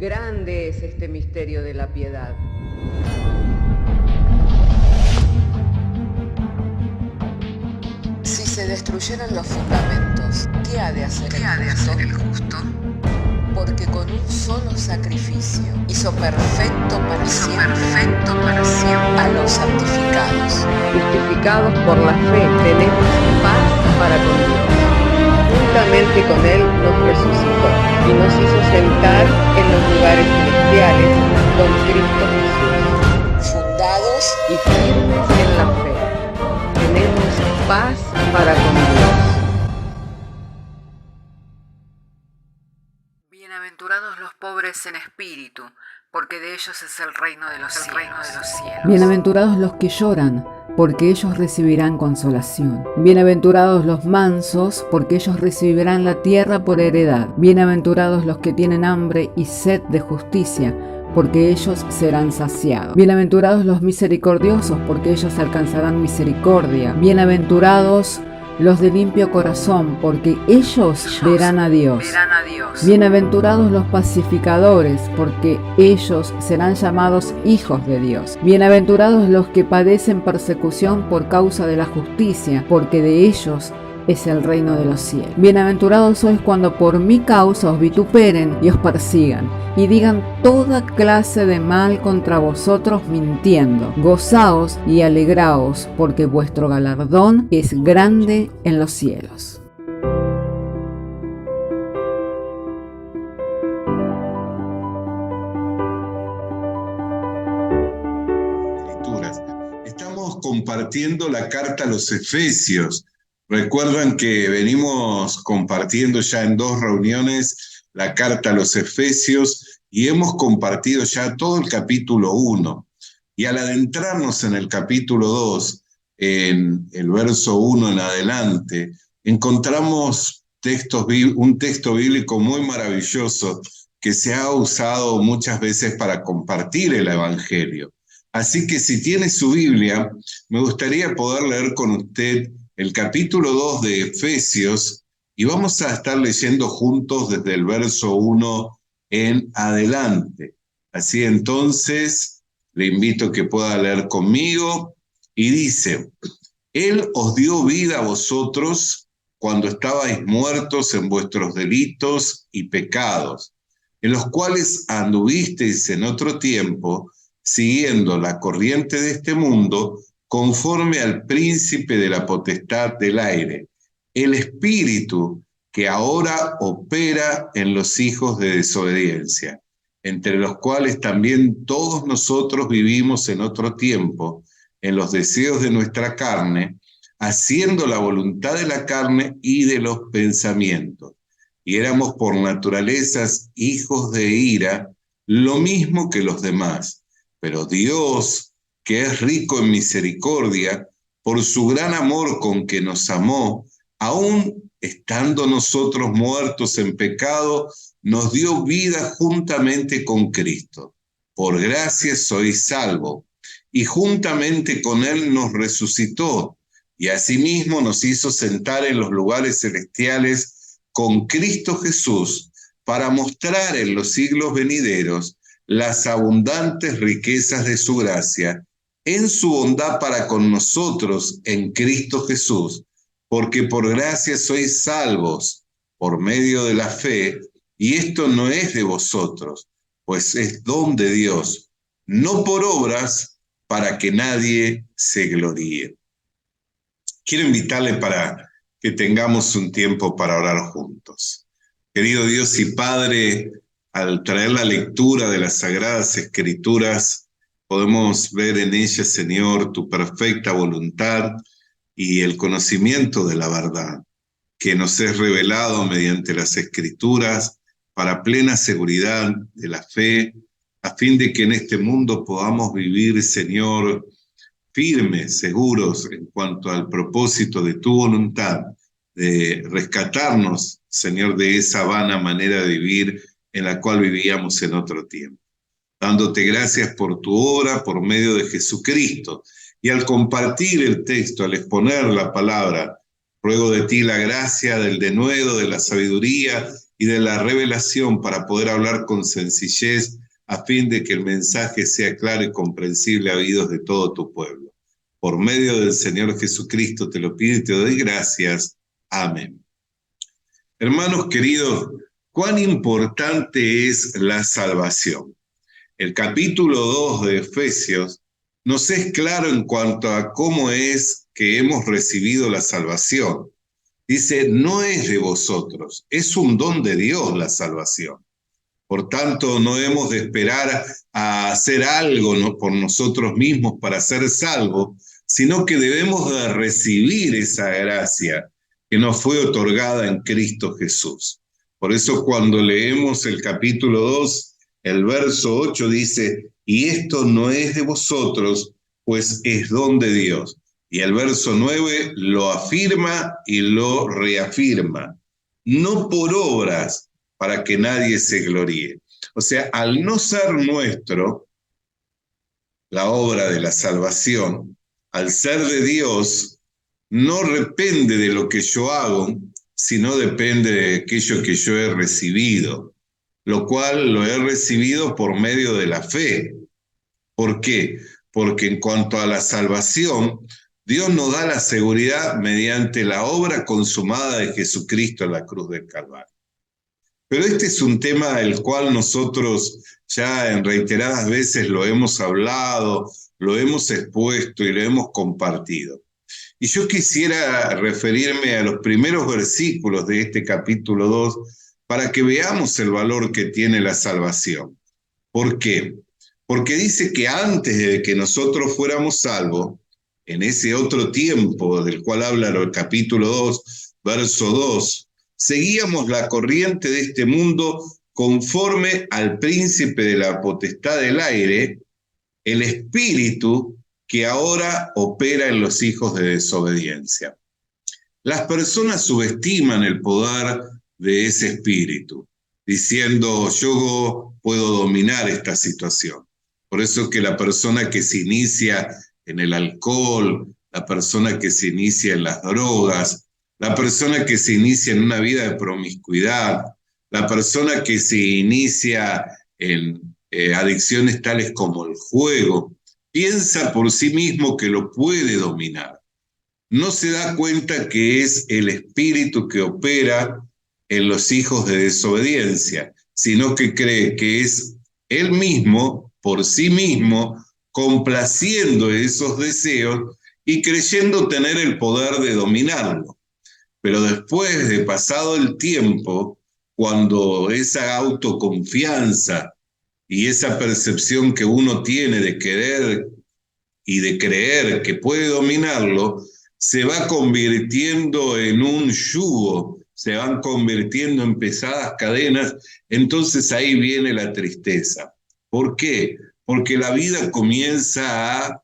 Grande es este misterio de la piedad. Si se destruyeran los fundamentos, ¿qué ha de hacer el justo? Porque con un solo sacrificio hizo perfecto para siempre a los santificados. Justificados por la fe, tenemos paz para con Dios. Juntamente con Él nos resucitó y nos hizo sentar en los lugares celestiales con Cristo Jesús. Fundados Y firmes en la fe, tenemos paz para con Dios. Bienaventurados los pobres en espíritu, porque de ellos es el reino de los cielos. Bienaventurados los que lloran, porque ellos recibirán consolación. Bienaventurados los mansos, porque ellos recibirán la tierra por heredad. Bienaventurados los que tienen hambre y sed de justicia, porque ellos serán saciados. Bienaventurados los misericordiosos, porque ellos alcanzarán misericordia. Bienaventurados los de limpio corazón, porque ellos verán a Dios. Bienaventurados los pacificadores, porque ellos serán llamados hijos de Dios. Bienaventurados los que padecen persecución por causa de la justicia, porque de ellos es el reino de los cielos. Bienaventurados sois cuando por mi causa os vituperen y os persigan, y digan toda clase de mal contra vosotros mintiendo. Gozaos y alegraos, porque vuestro galardón es grande en los cielos. Estamos compartiendo la carta a los Efesios. Recuerdan que venimos compartiendo ya en 2 reuniones la carta a los Efesios y hemos compartido ya todo el capítulo 1. Y al adentrarnos en el capítulo 2, en el verso 1 en adelante, encontramos un texto bíblico muy maravilloso que se ha usado muchas veces para compartir el Evangelio. Así que si tiene su Biblia, me gustaría poder leer con usted el capítulo 2 de Efesios, y vamos a estar leyendo juntos desde el verso 1 en adelante. Así entonces, le invito a que pueda leer conmigo, y dice: Él os dio vida a vosotros cuando estabais muertos en vuestros delitos y pecados, en los cuales anduvisteis en otro tiempo, siguiendo la corriente de este mundo, conforme al príncipe de la potestad del aire, el espíritu que ahora opera en los hijos de desobediencia, entre los cuales también todos nosotros vivimos en otro tiempo, en los deseos de nuestra carne, haciendo la voluntad de la carne y de los pensamientos. Y éramos por naturalezas hijos de ira, lo mismo que los demás. Pero Dios, que es rico en misericordia, por su gran amor con que nos amó, aun estando nosotros muertos en pecado, nos dio vida juntamente con Cristo. Por gracia sois salvos, y juntamente con Él nos resucitó, y asimismo nos hizo sentar en los lugares celestiales con Cristo Jesús, para mostrar en los siglos venideros las abundantes riquezas de su gracia, en su bondad para con nosotros en Cristo Jesús, porque por gracia sois salvos por medio de la fe, y esto no es de vosotros, pues es don de Dios, no por obras, para que nadie se gloríe. Quiero invitarle para que tengamos un tiempo para orar juntos. Querido Dios y Padre, al traer la lectura de las Sagradas Escrituras, podemos ver en ellas, Señor, tu perfecta voluntad y el conocimiento de la verdad, que nos es revelado mediante las Escrituras para plena seguridad de la fe, a fin de que en este mundo podamos vivir, Señor, firmes, seguros en cuanto al propósito de tu voluntad, de rescatarnos, Señor, de esa vana manera de vivir en la cual vivíamos en otro tiempo. Dándote gracias por tu obra, por medio de Jesucristo. Y al compartir el texto, al exponer la palabra, ruego de ti la gracia del denuedo, de la sabiduría y de la revelación para poder hablar con sencillez a fin de que el mensaje sea claro y comprensible a oídos de todo tu pueblo. Por medio del Señor Jesucristo te lo pido y te doy gracias. Amén. Hermanos queridos, ¿cuán importante es la salvación? El capítulo 2 de Efesios nos es claro en cuanto a cómo es que hemos recibido la salvación. Dice, no es de vosotros, es un don de Dios la salvación. Por tanto, no hemos de esperar a hacer algo por nosotros mismos para ser salvos, sino que debemos de recibir esa gracia que nos fue otorgada en Cristo Jesús. Por eso cuando leemos el capítulo 2, el verso 8 dice, y esto no es de vosotros, pues es don de Dios. Y el verso 9 lo afirma y lo reafirma. No por obras, para que nadie se gloríe. O sea, al no ser nuestro, la obra de la salvación, al ser de Dios, no depende de lo que yo hago, sino depende de aquello que yo he recibido, lo cual lo he recibido por medio de la fe. ¿Por qué? Porque en cuanto a la salvación, Dios nos da la seguridad mediante la obra consumada de Jesucristo en la cruz del Calvario. Pero este es un tema del cual nosotros ya en reiteradas veces lo hemos hablado, lo hemos expuesto y lo hemos compartido. Y yo quisiera referirme a los primeros versículos de este capítulo 2 para que veamos el valor que tiene la salvación. ¿Por qué? Porque dice que antes de que nosotros fuéramos salvos, en ese otro tiempo del cual habla el capítulo 2, verso 2, seguíamos la corriente de este mundo conforme al príncipe de la potestad del aire, el espíritu que ahora opera en los hijos de desobediencia. Las personas subestiman el poder de ese espíritu, diciendo yo puedo dominar esta situación. Por eso que la persona que se inicia en el alcohol, la persona que se inicia en las drogas, la persona que se inicia en una vida de promiscuidad, la persona que se inicia en adicciones tales como el juego, piensa por sí mismo que lo puede dominar. No se da cuenta que es el espíritu que opera en los hijos de desobediencia, sino que cree que es él mismo, por sí mismo, complaciendo esos deseos y creyendo tener el poder de dominarlo. Pero después de pasado el tiempo, cuando esa autoconfianza y esa percepción que uno tiene de querer y de creer que puede dominarlo, se va convirtiendo en un yugo, se van convirtiendo en pesadas cadenas, entonces ahí viene la tristeza. ¿Por qué? Porque la vida comienza a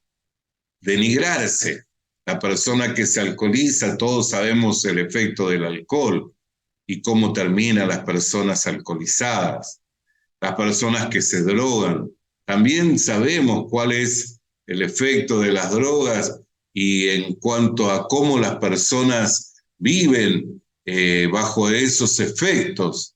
denigrarse. La persona que se alcoholiza, todos sabemos el efecto del alcohol y cómo terminan las personas alcoholizadas. Las personas que se drogan, también sabemos cuál es el efecto de las drogas y en cuanto a cómo las personas viven bajo esos efectos.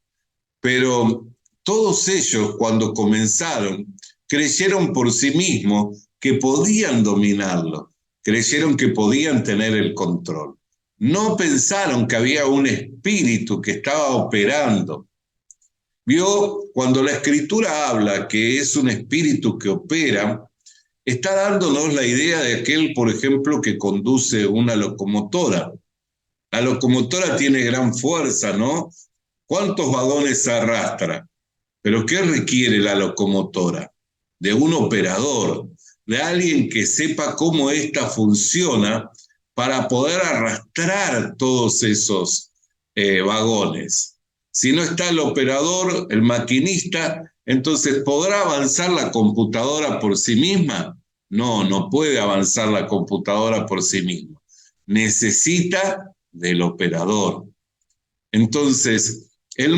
Pero todos ellos, cuando comenzaron, creyeron por sí mismos que podían dominarlo, creyeron que podían tener el control. No pensaron que había un espíritu que estaba operando. Vio, cuando la Escritura habla que es un espíritu que opera, está dándonos la idea de aquel, por ejemplo, que conduce una locomotora. La locomotora tiene gran fuerza, ¿no? ¿Cuántos vagones arrastra? ¿Pero qué requiere la locomotora? De un operador, de alguien que sepa cómo ésta funciona para poder arrastrar todos esos vagones. Si no está el operador, el maquinista, entonces ¿podrá avanzar la computadora por sí misma? No, no puede avanzar la computadora por sí misma. Necesita del operador. Entonces, en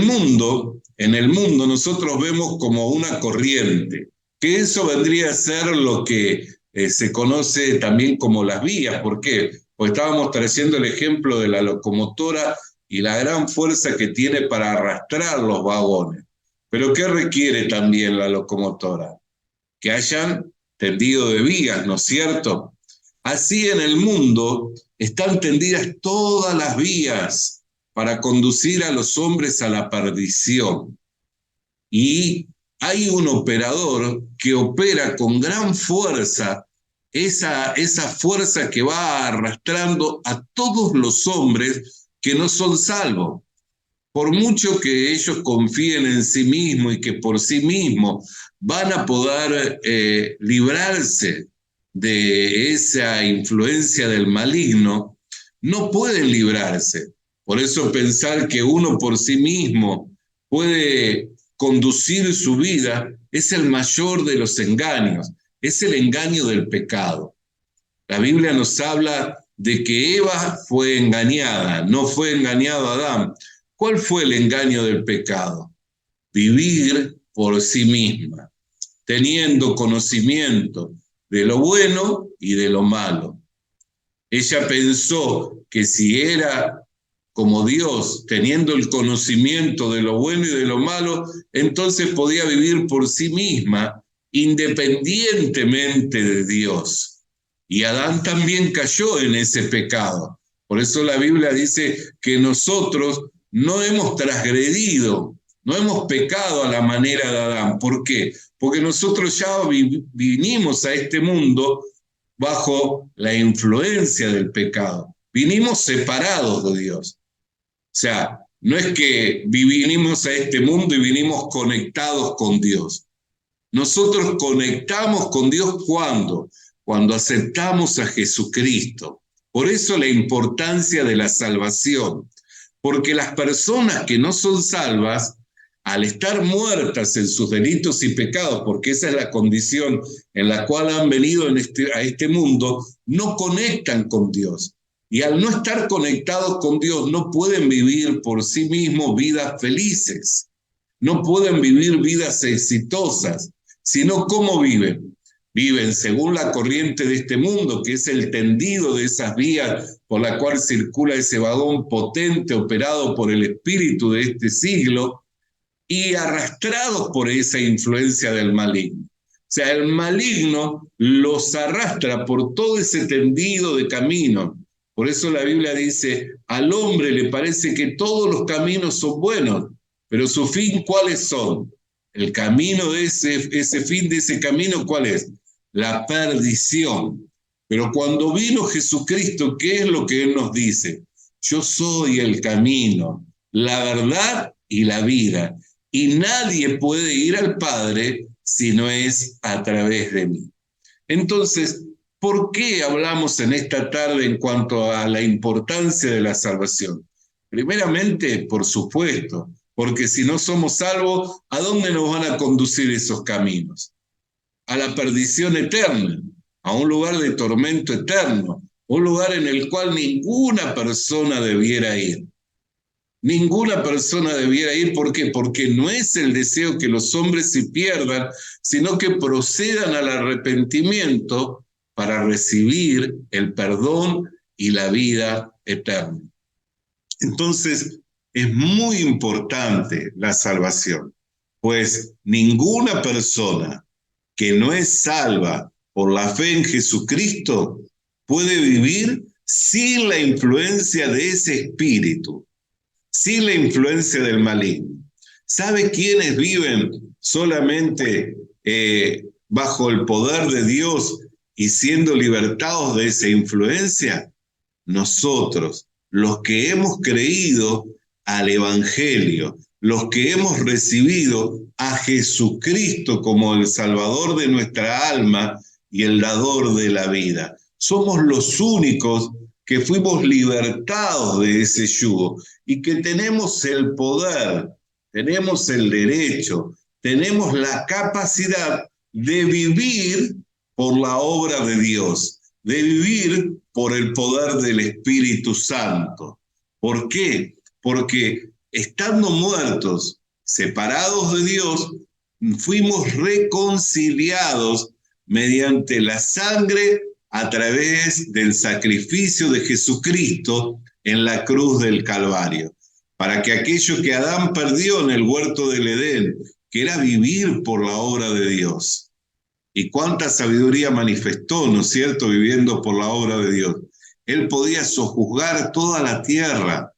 el mundo nosotros vemos como una corriente, que eso vendría a ser lo que se conoce también como las vías. ¿Por qué? Pues estábamos trayendo el ejemplo de la locomotora y la gran fuerza que tiene para arrastrar los vagones. Pero ¿qué requiere también la locomotora? Que hayan tendido de vías, ¿no es cierto? Así en el mundo están tendidas todas las vías para conducir a los hombres a la perdición. Y hay un operador que opera con gran fuerza, esa fuerza que va arrastrando a todos los hombres que no son salvos. Por mucho que ellos confíen en sí mismos y que por sí mismos van a poder librarse de esa influencia del maligno, no pueden librarse. Por eso pensar que uno por sí mismo puede conducir su vida es el mayor de los engaños, es el engaño del pecado. La Biblia nos habla de que Eva fue engañada, no fue engañado Adán. ¿Cuál fue el engaño del pecado? Vivir por sí misma, teniendo conocimiento de lo bueno y de lo malo. Ella pensó que si era como Dios, teniendo el conocimiento de lo bueno y de lo malo, entonces podía vivir por sí misma, independientemente de Dios. Y Adán también cayó en ese pecado. Por eso la Biblia dice que nosotros no hemos transgredido, no hemos pecado a la manera de Adán. ¿Por qué? Porque nosotros ya vinimos a este mundo bajo la influencia del pecado. Vinimos separados de Dios. O sea, no es que vinimos a este mundo y vinimos conectados con Dios. Nosotros conectamos con Dios ¿cuándo? Cuando aceptamos a Jesucristo. Por eso la importancia de la salvación. Porque las personas que no son salvas, al estar muertas en sus delitos y pecados, porque esa es la condición en la cual han venido a este mundo, no conectan con Dios. Y al no estar conectados con Dios, no pueden vivir por sí mismos vidas felices. No pueden vivir vidas exitosas. Sino, ¿cómo viven? Viven según la corriente de este mundo, que es el tendido de esas vías por la cual circula ese vagón potente operado por el espíritu de este siglo y arrastrados por esa influencia del maligno. O sea, el maligno los arrastra por todo ese tendido de camino. Por eso la Biblia dice, al hombre le parece que todos los caminos son buenos, pero su fin, ¿cuáles son? El camino de ese fin de ese camino, ¿cuál es? La perdición. Pero cuando vino Jesucristo, ¿qué es lo que Él nos dice? Yo soy el camino, la verdad y la vida. Y nadie puede ir al Padre si no es a través de mí. Entonces, ¿por qué hablamos en esta tarde en cuanto a la importancia de la salvación? Primeramente, por supuesto, porque si no somos salvos, ¿a dónde nos van a conducir esos caminos? A la perdición eterna, a un lugar de tormento eterno, un lugar en el cual ninguna persona debiera ir. Ninguna persona debiera ir, ¿por qué? Porque no es el deseo que los hombres se pierdan, sino que procedan al arrepentimiento para recibir el perdón y la vida eterna. Entonces, es muy importante la salvación, pues ninguna persona que no es salva por la fe en Jesucristo puede vivir sin la influencia de ese espíritu, sin la influencia del maligno. ¿Sabe quiénes viven solamente bajo el poder de Dios y siendo libertados de esa influencia? Nosotros, los que hemos creído al Evangelio, los que hemos recibido a Jesucristo como el Salvador de nuestra alma y el dador de la vida. Somos los únicos que fuimos libertados de ese yugo y que tenemos el poder, tenemos el derecho, tenemos la capacidad de vivir por la obra de Dios, de vivir por el poder del Espíritu Santo. ¿Por qué? Porque estando muertos, separados de Dios, fuimos reconciliados mediante la sangre a través del sacrificio de Jesucristo en la cruz del Calvario. para que aquello que Adán perdió en el huerto del Edén, que era vivir por la obra de Dios. Y cuánta sabiduría manifestó, ¿no es cierto?, viviendo por la obra de Dios. Él podía sojuzgar toda la tierra,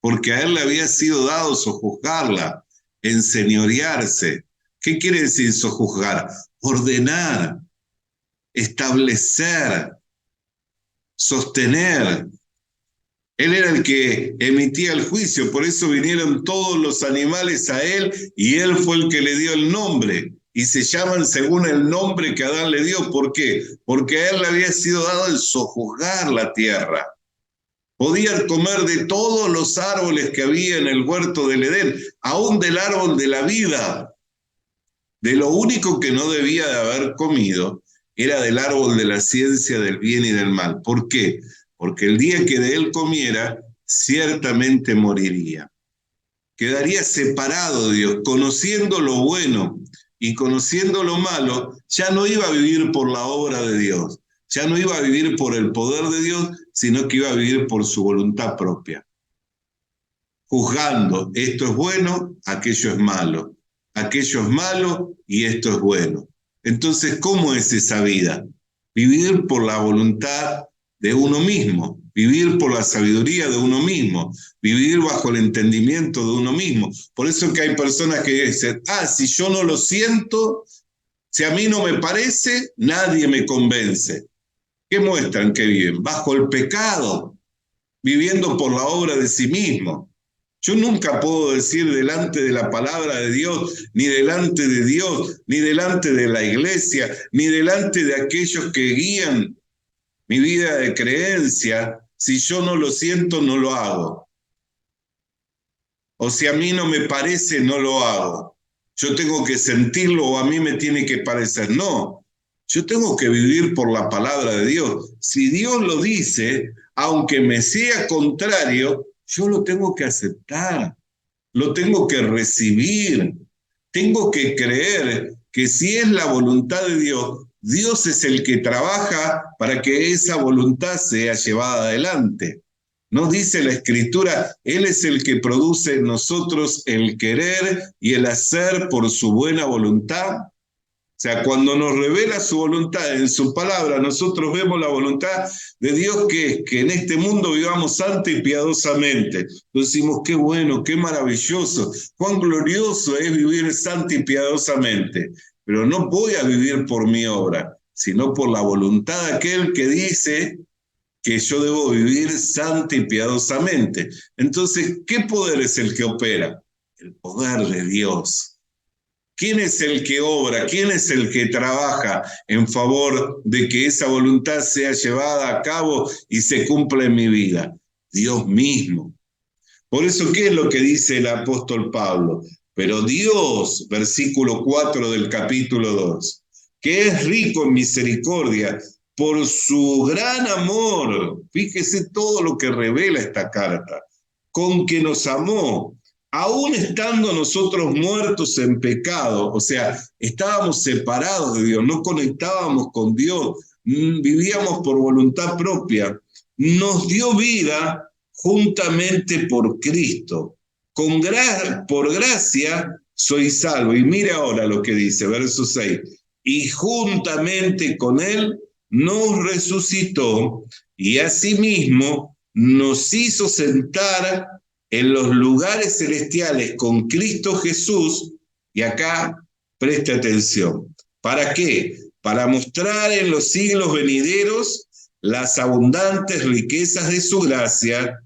porque a él le había sido dado sojuzgarla, enseñorearse. ¿Qué quiere decir sojuzgar? Ordenar, establecer, sostener. Él era el que emitía el juicio, por eso vinieron todos los animales a él y él fue el que le dio el nombre. Y se llaman según el nombre que Adán le dio. ¿Por qué? Porque a él le había sido dado el sojuzgar la tierra. Podían comer de todos los árboles que había en el huerto del Edén, aún del árbol de la vida. De lo único que no debía de haber comido era del árbol de la ciencia del bien y del mal. ¿Por qué? Porque el día que de él comiera, ciertamente moriría. Quedaría separado de Dios, conociendo lo bueno y conociendo lo malo, ya no iba a vivir por la obra de Dios, ya no iba a vivir por el poder de Dios, sino que iba a vivir por su voluntad propia. Juzgando, esto es bueno, aquello es malo, aquello es malo y esto es bueno. Entonces, ¿cómo es esa vida? Vivir por la voluntad de uno mismo, vivir por la sabiduría de uno mismo, vivir bajo el entendimiento de uno mismo. Por eso que hay personas que dicen, si yo no lo siento, si a mí no me parece, nadie me convence. ¿Qué muestran que viven? Bajo el pecado, viviendo por la obra de sí mismo. Yo nunca puedo decir delante de la palabra de Dios, ni delante de Dios, ni delante de la iglesia, ni delante de aquellos que guían mi vida de creencia, si yo no lo siento, no lo hago. O si a mí no me parece, no lo hago. Yo tengo que sentirlo o a mí me tiene que parecer. No, yo tengo que vivir por la palabra de Dios. Si Dios lo dice, aunque me sea contrario, yo lo tengo que aceptar, lo tengo que recibir. Tengo que creer que si es la voluntad de Dios, Dios es el que trabaja para que esa voluntad sea llevada adelante. ¿No dice la Escritura? Él es el que produce en nosotros el querer y el hacer por su buena voluntad. O sea, cuando nos revela su voluntad en su palabra, nosotros vemos la voluntad de Dios que en este mundo vivamos santa y piadosamente. Entonces decimos, qué bueno, qué maravilloso, cuán glorioso es vivir santa y piadosamente. Pero no voy a vivir por mi obra, sino por la voluntad de aquel que dice que yo debo vivir santa y piadosamente. Entonces, ¿qué poder es el que opera? El poder de Dios. ¿Quién es el que obra? ¿Quién es el que trabaja en favor de que esa voluntad sea llevada a cabo y se cumpla en mi vida? Dios mismo. Por eso, ¿qué es lo que dice el apóstol Pablo? Pero Dios, versículo 4 del capítulo 2, que es rico en misericordia, por su gran amor, fíjese todo lo que revela esta carta, con que nos amó, aún estando nosotros muertos en pecado, o sea, estábamos separados de Dios, no conectábamos con Dios, vivíamos por voluntad propia, nos dio vida juntamente por Cristo. Por gracia soy salvo. Y mira ahora lo que dice, verso 6. Y juntamente con Él nos resucitó y asimismo nos hizo sentar en los lugares celestiales con Cristo Jesús. Y acá preste atención. ¿Para qué? Para mostrar en los siglos venideros las abundantes riquezas de su gracia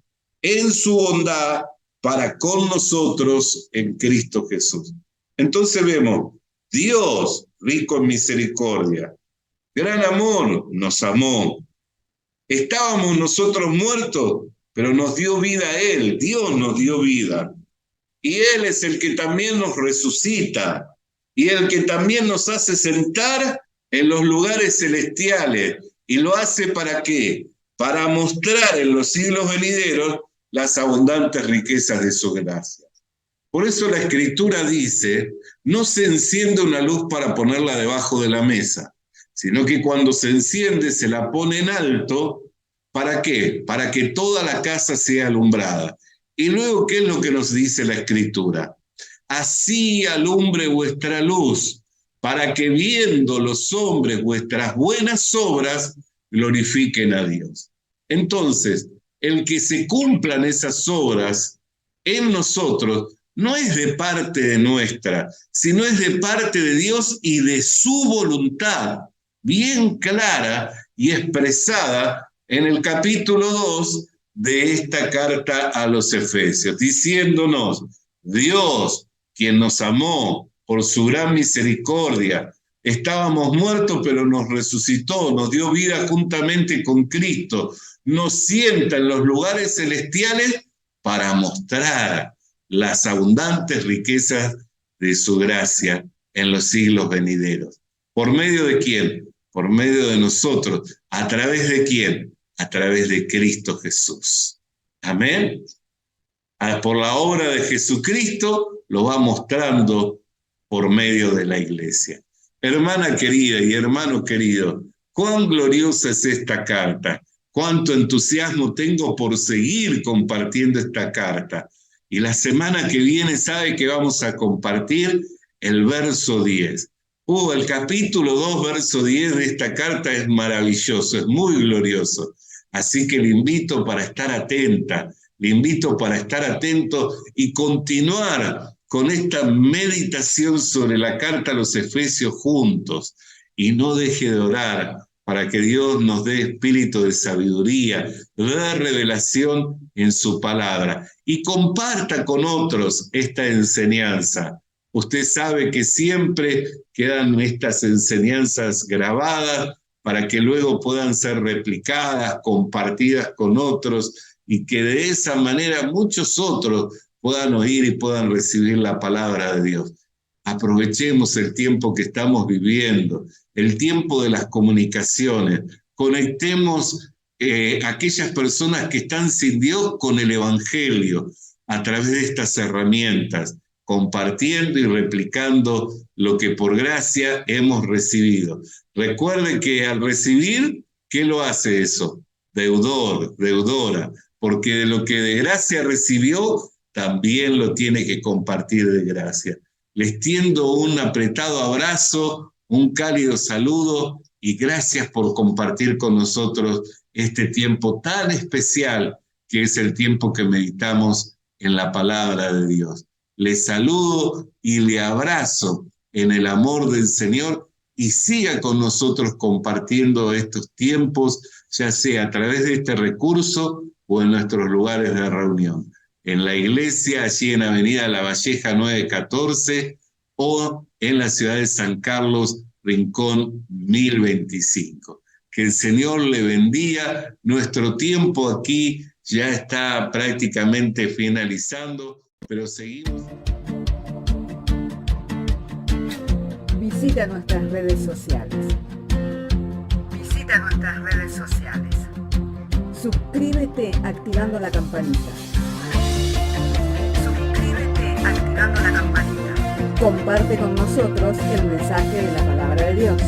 en su bondad para con nosotros en Cristo Jesús. Entonces vemos, Dios rico en misericordia, gran amor, nos amó. Estábamos nosotros muertos, pero nos dio vida a Él, Dios nos dio vida. Y Él es el que también nos resucita, y el que también nos hace sentar en los lugares celestiales. ¿Y lo hace para qué? Para mostrar en los siglos venideros las abundantes riquezas de su gracia. Por eso la Escritura dice, no se enciende una luz para ponerla debajo de la mesa, sino que cuando se enciende se la pone en alto. ¿Para qué? Para que toda la casa sea alumbrada. Y luego, ¿qué es lo que nos dice la Escritura? Así alumbre vuestra luz, para que viendo los hombres vuestras buenas obras, glorifiquen a Dios. Entonces, el que se cumplan esas obras en nosotros no es de parte de nuestra, sino es de parte de Dios y de su voluntad, bien clara y expresada en el capítulo 2 de esta carta a los Efesios, diciéndonos: Dios, quien nos amó por su gran misericordia, estábamos muertos pero nos resucitó, nos dio vida juntamente con Cristo, nos sienta en los lugares celestiales para mostrar las abundantes riquezas de su gracia en los siglos venideros. ¿Por medio de quién? Por medio de nosotros. ¿A través de quién? A través de Cristo Jesús. Amén. Por la obra de Jesucristo lo va mostrando por medio de la iglesia. Hermana querida y hermano querido, cuán gloriosa es esta carta, cuánto entusiasmo tengo por seguir compartiendo esta carta. Y la semana que viene sabe que vamos a compartir el verso 10. El capítulo 2, verso 10 de esta carta es maravilloso, es muy glorioso. Así que le invito para estar atenta, le invito para estar atento y continuar con esta meditación sobre la carta a los Efesios juntos. Y no deje de orar para que Dios nos dé espíritu de sabiduría, de revelación en su palabra. Y comparta con otros esta enseñanza. Usted sabe que siempre quedan estas enseñanzas grabadas para que luego puedan ser replicadas, compartidas con otros, y que de esa manera muchos otros puedan oír y puedan recibir la palabra de Dios. Aprovechemos el tiempo que estamos viviendo, el tiempo de las comunicaciones. Conectemos aquellas personas que están sin Dios con el Evangelio a través de estas herramientas, compartiendo y replicando lo que por gracia hemos recibido. Recuerden que al recibir, ¿qué lo hace eso? Deudor, deudora, porque de lo que de gracia recibió, también lo tiene que compartir de gracia. Les tiendo un apretado abrazo, un cálido saludo y gracias por compartir con nosotros este tiempo tan especial que es el tiempo que meditamos en la palabra de Dios. Les saludo y le abrazo en el amor del Señor y siga con nosotros compartiendo estos tiempos, ya sea a través de este recurso o en nuestros lugares de reunión. En la iglesia, allí en Avenida La Valleja 914 o en la ciudad de San Carlos, Rincón 1025. Que el Señor le bendiga. Nuestro tiempo aquí ya está prácticamente finalizando, pero seguimos. Visita nuestras redes sociales. Suscríbete activando la campanita. Comparte con nosotros el mensaje de la palabra de Dios.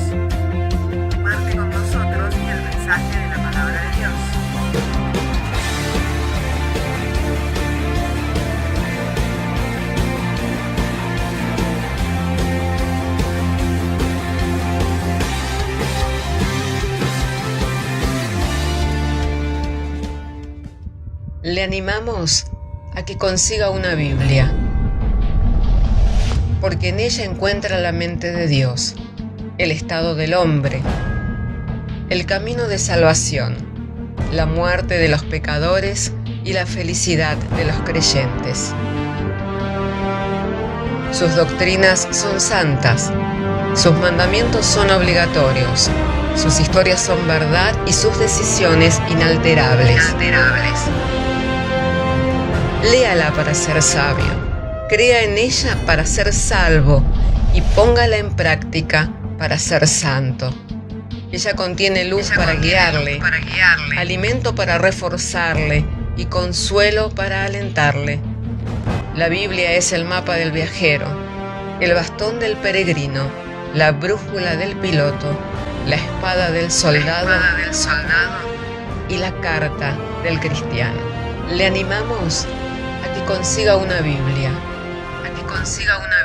Le animamos a que consiga una Biblia, porque en ella encuentra la mente de Dios, el estado del hombre, el camino de salvación, la muerte de los pecadores y la felicidad de los creyentes. Sus doctrinas son santas, sus mandamientos son obligatorios, sus historias son verdad y sus decisiones inalterables. Léala para ser sabio, crea en ella para ser salvo y póngala en práctica para ser santo. Ella contiene luz para guiarle, alimento para reforzarle y consuelo para alentarle. La Biblia es el mapa del viajero, el bastón del peregrino, la brújula del piloto, la espada del soldado y la carta del cristiano. Le animamos a que consiga una Biblia. A que consiga una